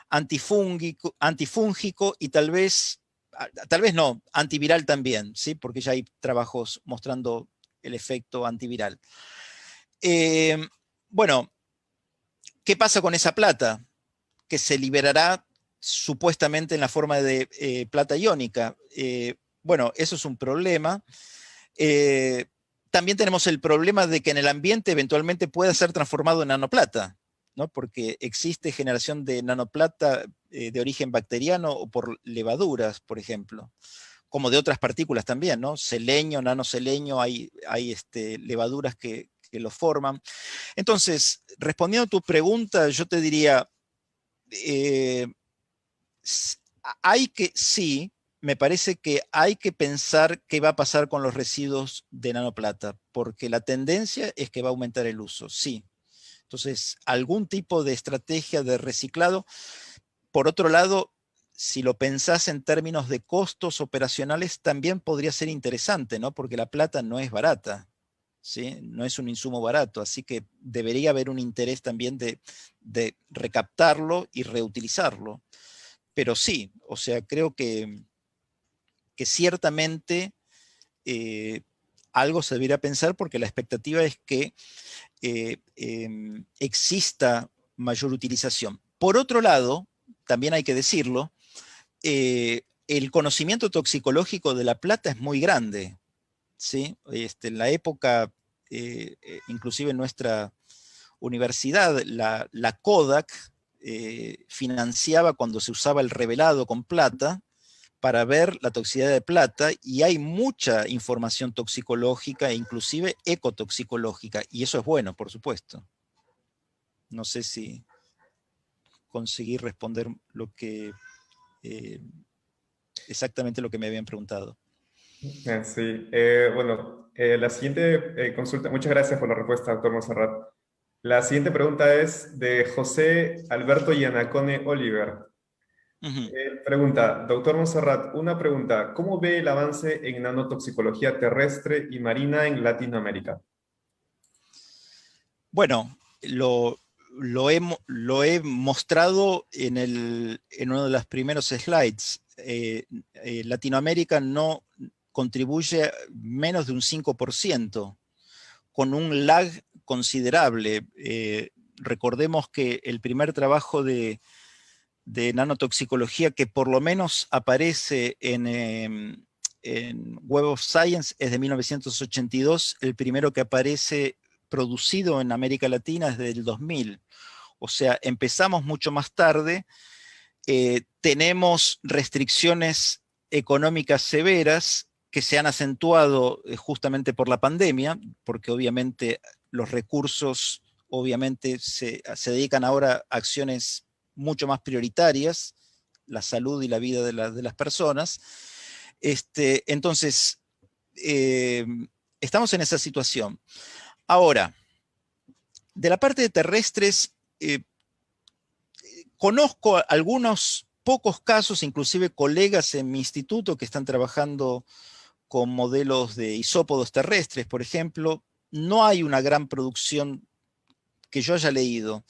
antifúngico y tal vez no, antiviral también, ¿sí? Porque ya hay trabajos mostrando el efecto antiviral. Eh, bueno, ¿qué pasa con esa plata? Que se liberará supuestamente en la forma de plata iónica. Bueno, eso es un problema. Eh, También tenemos el problema de que en el ambiente eventualmente pueda ser transformado en nanoplata, ¿no? Porque existe generación de nanoplata de origen bacteriano o por levaduras, por ejemplo, como de otras partículas también, ¿no? Seleño, nanoseleño, hay levaduras que lo forman. Entonces, respondiendo a tu pregunta, yo te diría, eh, sí, me parece que hay que pensar qué va a pasar con los residuos de nanoplata, porque la tendencia es que va a aumentar el uso, sí. Entonces, algún tipo de estrategia de reciclado. Por otro lado, si lo pensás en términos de costos operacionales, también podría ser interesante, ¿no? Porque la plata no es barata, ¿sí? No es un insumo barato, así que debería haber un interés también de recaptarlo y reutilizarlo. Pero sí, o sea, creo que ciertamente eh, algo se debería pensar porque la expectativa es que exista mayor utilización. Por otro lado, también hay que decirlo, el conocimiento toxicológico de la plata es muy grande, ¿sí? En la época, inclusive en nuestra universidad, la Kodak financiaba cuando se usaba el revelado con plata para ver la toxicidad de plata y hay mucha información toxicológica e inclusive ecotoxicológica y eso es bueno, por supuesto. No sé si conseguí responder eh, exactamente lo que me habían preguntado. Sí, bueno, la siguiente consulta, muchas gracias por la respuesta, doctor Monserrat. La siguiente pregunta es de José Alberto Yanacone Oliver. Ujú. Pregunta, doctor Monserrat, una pregunta, ¿cómo ve el avance en nanotoxicología terrestre y marina en Latinoamérica? Bueno, lo, lo he mostrado en uno de los primeros slides. Latinoamérica no contribuye menos de un 5%, con un lag considerable. Recordemos que el primer trabajo de nanotoxicología que por lo menos aparece en Web of Science es de 1982, el primero que aparece producido en América Latina es del 2000. O sea, empezamos mucho más tarde, tenemos restricciones económicas severas que se han acentuado justamente por la pandemia, porque obviamente los recursos obviamente se dedican ahora a acciones mucho más prioritarias, la salud y la vida de las personas. Entonces, estamos en esa situación. Ahora, de la parte de terrestres, conozco algunos pocos casos, inclusive colegas en mi instituto que están trabajando con modelos de isópodos terrestres, por ejemplo. No hay una gran producción que yo haya leído.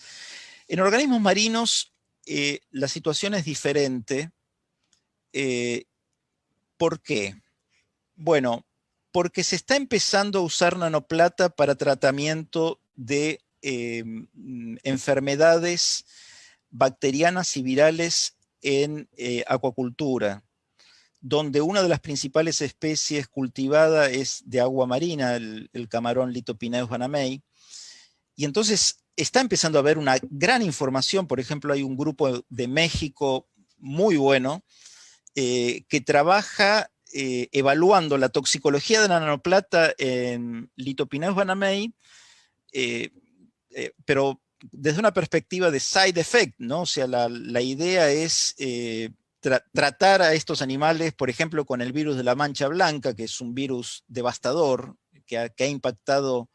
En organismos marinos, la situación es diferente. ¿Por qué? Bueno, porque se está empezando a usar nanoplata para tratamiento de enfermedades bacterianas y virales en acuacultura, donde una de las principales especies cultivada es de agua marina, el camarón Lithopineus banamei. Y entonces está empezando a haber una gran información. Por ejemplo, hay un grupo de México muy bueno que trabaja evaluando la toxicología de la nanoplata en Lithopineus banamei, pero desde una perspectiva de side effect, ¿no? O sea, la idea es tratar a estos animales, por ejemplo, con el virus de la mancha blanca, que es un virus devastador, que ha impactado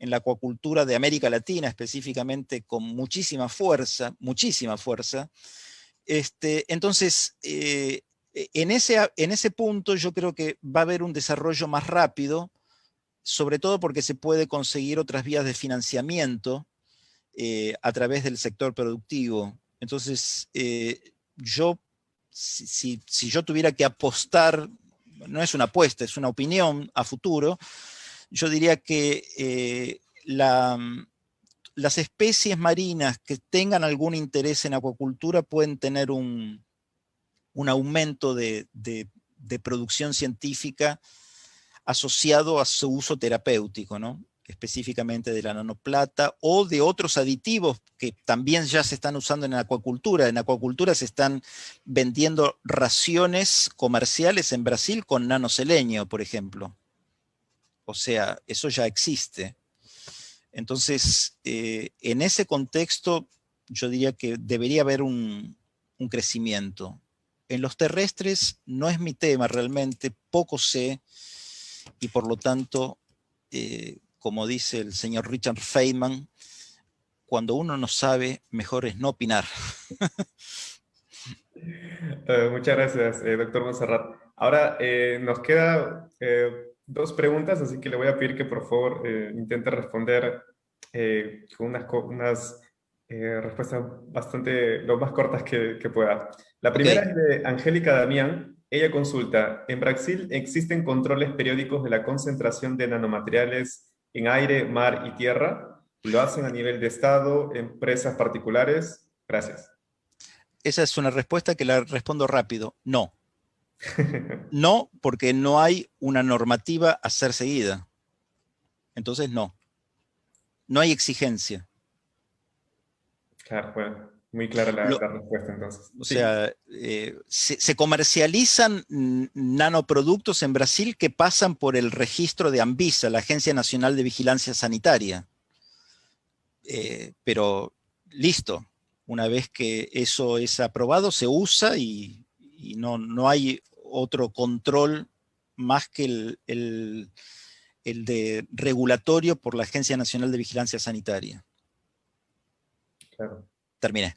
en la acuacultura de América Latina, específicamente con muchísima fuerza, muchísima fuerza. Entonces, en ese punto yo creo que va a haber un desarrollo más rápido, sobre todo porque se puede conseguir otras vías de financiamiento a través del sector productivo. Entonces, si yo tuviera que apostar, no es una apuesta, es una opinión a futuro, yo diría que las especies marinas que tengan algún interés en acuacultura pueden tener un aumento de producción científica asociado a su uso terapéutico, ¿no? Específicamente de la nanoplata o de otros aditivos que también ya se están usando en acuacultura. En acuacultura se están vendiendo raciones comerciales en Brasil con nanoselenio, por ejemplo. O sea, eso ya existe. Entonces, en ese contexto, yo diría que debería haber un crecimiento. En los terrestres no es mi tema realmente, poco sé, y por lo tanto, como dice el señor Richard Feynman, cuando uno no sabe, mejor es no opinar. Muchas gracias, doctor Monserrat. Ahora nos queda dos preguntas, así que le voy a pedir que por favor intente responder con unas respuestas bastante, lo más cortas que pueda. La primera Ok. es de Angélica Damián. Ella consulta, ¿en Brasil existen controles periódicos de la concentración de nanomateriales en aire, mar y tierra? ¿Lo hacen a nivel de Estado, empresas particulares? Gracias. Esa es una respuesta que la respondo rápido. No. No, porque no hay una normativa a ser seguida. Entonces, no. No hay exigencia. Claro, bueno, muy clara Lo, la respuesta entonces. o Sí, sea, se comercializan nanoproductos en Brasil que pasan por el registro de Anvisa, la Agencia Nacional de Vigilancia Sanitaria. Pero listo, una vez que eso es aprobado, se usa y no hay otro control más que el de regulatorio por la Agencia Nacional de Vigilancia Sanitaria. claro. Terminé.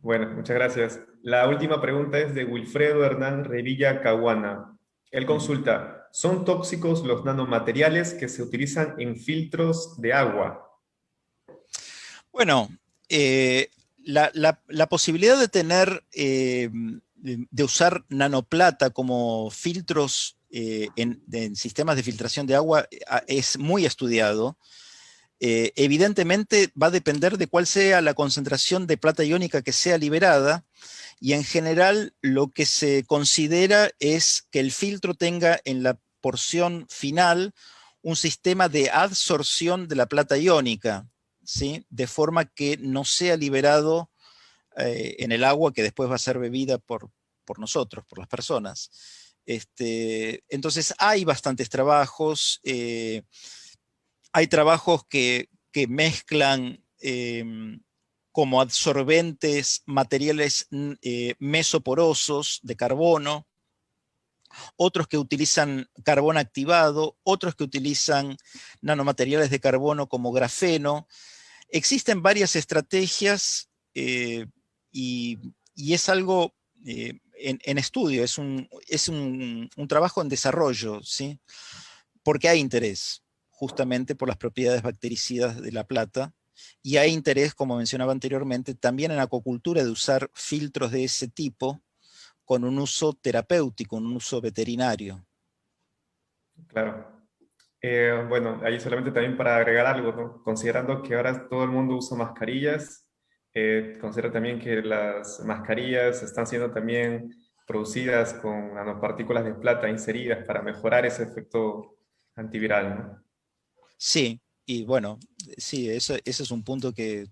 Bueno, muchas gracias. La última pregunta es de Wilfredo Hernán Revilla Caguana. Él Uh -huh. consulta, ¿son tóxicos los nanomateriales que se utilizan en filtros de agua? Bueno, la posibilidad de tener, de usar nanoplata como filtros en sistemas de filtración de agua es muy estudiado. Evidentemente va a depender de cuál sea la concentración de plata iónica que sea liberada, y en general lo que se considera es que el filtro tenga en la porción final un sistema de adsorción de la plata iónica, ¿sí? De forma que no sea liberado en el agua que después va a ser bebida por nosotros, por las personas. Entonces hay bastantes trabajos, hay trabajos que mezclan como absorbentes materiales mesoporosos de carbono, otros que utilizan carbón activado, otros que utilizan nanomateriales de carbono como grafeno. Existen varias estrategias y, y, es algo en estudio, es un trabajo en desarrollo, ¿sí? Porque hay interés justamente por las propiedades bactericidas de la plata, y hay interés, como mencionaba anteriormente, también en acuacultura de usar filtros de ese tipo con un uso terapéutico, un uso veterinario. Claro. Bueno, ahí solamente también para agregar algo, ¿no? Considerando que ahora todo el mundo usa mascarillas, considero también que las mascarillas están siendo también producidas con nanopartículas de plata inseridas para mejorar ese efecto antiviral, ¿no? Sí, y bueno, sí, ese es un punto que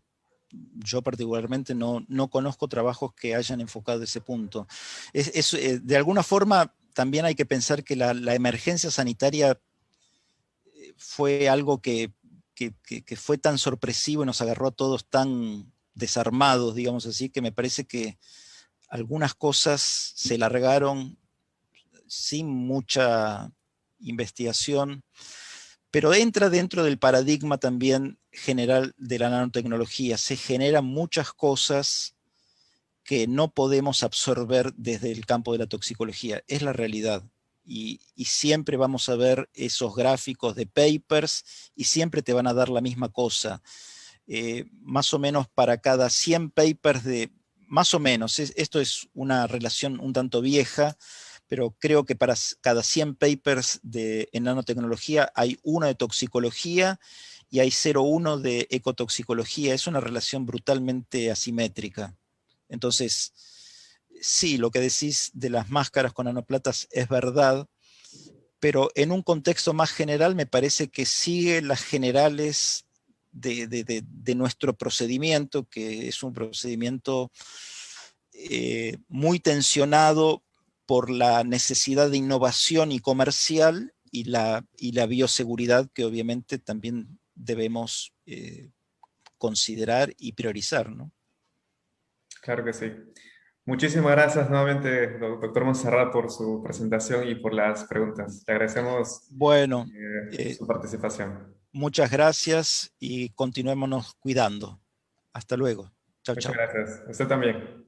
yo particularmente no conozco trabajos que hayan enfocado ese punto. De alguna forma, también hay que pensar que la emergencia sanitaria fue algo que fue tan sorpresivo y nos agarró a todos tan desarmados, digamos así, que me parece que algunas cosas se largaron sin mucha investigación, pero entra dentro del paradigma también general de la nanotecnología. Se generan muchas cosas que no podemos absorber desde el campo de la toxicología. Es la realidad. Y siempre vamos a ver esos gráficos de papers y siempre te van a dar la misma cosa. Más o menos para cada 100 papers más o menos, esto es una relación un tanto vieja, pero creo que para cada 100 papers en nanotecnología hay uno de toxicología y hay 0,1 de ecotoxicología. Es una relación brutalmente asimétrica. Entonces, sí, lo que decís de las máscaras con nanoplatas es verdad, pero en un contexto más general me parece que sigue las generales de nuestro procedimiento, que es un procedimiento muy tensionado por la necesidad de innovación y comercial y la bioseguridad que obviamente también debemos considerar y priorizar, ¿no? Claro que sí. Muchísimas gracias nuevamente, doctor Monserrat, por su presentación y por las preguntas. Le agradecemos Bueno, su participación. muchas gracias y continuémonos cuidando. Hasta luego. Chao, Muchas chao. gracias. Usted también.